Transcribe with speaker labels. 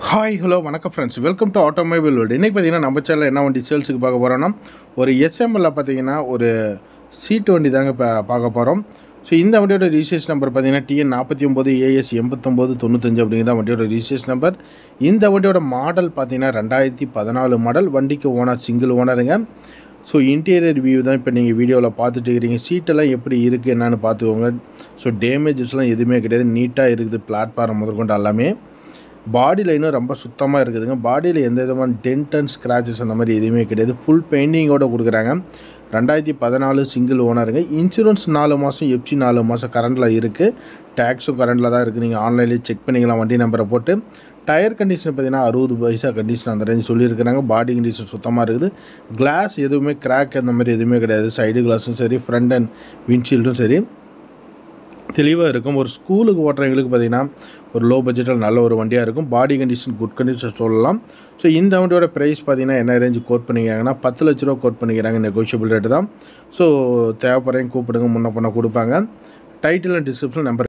Speaker 1: Hi hello வணக்கம் friends, welcome to automobile world. இன்றைக்கி பார்த்தீங்கன்னா நம்ம சேனலில் என்ன வண்டி சேல்ஸுக்கு பார்க்க போகிறோன்னா ஒரு எஸ்எம்எல்ல பார்த்தீங்கன்னா ஒரு சீட்டு வண்டி தாங்க இப்போ பார்க்க போகிறோம். ஸோ இந்த வண்டியோட ரிஜிஸ்ட்ரேஷன் நம்பர் பார்த்தீங்கன்னா TN 49 AS 8995 அப்படிங்கிற வண்டியோட ரிஜிஸ்ட்ரேஷன் நம்பர். இந்த வண்டியோட மாடல் பார்த்தீங்கன்னா 2014 மாடல். வண்டிக்கு ஓனர் சிங்கிள் ஓனருங்க. ஸோ இன்டீரியர் வியூ தான் இப்போ நீங்கள் வீடியோவில் பார்த்துட்டு இருக்கிறீங்க. சீட்டெல்லாம் எப்படி இருக்குது என்னென்னு பார்த்துக்கோங்க. ஸோ டேமேஜஸ்லாம் எதுவுமே கிடையாது, நீட்டாக இருக்குது. பிளாட்ஃபார்ம் முதற்கொண்டு எல்லாமே பாடி லைனும் ரொம்ப சுத்தமாக இருக்குதுங்க. பாடியில் எந்த விதமான டென்ட் அண்ட் ஸ்க்ராச்சஸ் அந்த மாதிரி எதுவுமே கிடையாது. ஃபுல் பெயிண்டிங்கோடு கொடுக்குறாங்க. 2014 சிங்கிள் ஓனருங்க. இன்சூரன்ஸ் 4 மாதம், எஃப்சி 4 மாதம் கரண்டில் இருக்குது. டேக்ஸும் கரண்டில் தான் இருக்குது. நீங்கள் ஆன்லைன்லேயே செக் பண்ணிக்கலாம் வண்டி நம்பரை போட்டு. டயர் கண்டிஷன் பார்த்தீங்கன்னா 60 பைசா கண்டிஷன் அந்த ரேஞ்சு சொல்லியிருக்கிறாங்க. பாடி கண்டிஷன் சுத்தமாக இருக்குது. கிளாஸ் எதுவுமே கிராக் அந்த மாதிரி எதுவுமே கிடையாது. சைடு கிளாஸும் சரி, ஃப்ரண்ட் அண்ட் விண்ட்ஷீல்டும் சரி தெளிவாக இருக்கும். ஒரு ஸ்கூலுக்கு ஓட்டுறவங்களுக்கு பார்த்திங்கன்னா ஒரு லோ பட்ஜெட்டில் நல்ல ஒரு வண்டியாக இருக்கும். பாடி கண்டிஷன் குட் கண்டிஷன் சொல்லலாம். ஸோ இந்த வண்டியோட ப்ரைஸ் பார்த்திங்கன்னா என்ன ரேஞ்சு கோட் பண்ணிக்கிறாங்கன்னா 10 லட்ச ரூபா கோட் பண்ணிக்கிறாங்க. நெகோஷியபிள் ரேட்டு தான். ஸோ தேவைப்படுறவங்க கூப்பிடுங்க, முன்ன பண்ண கொடுப்பாங்க. Title and description number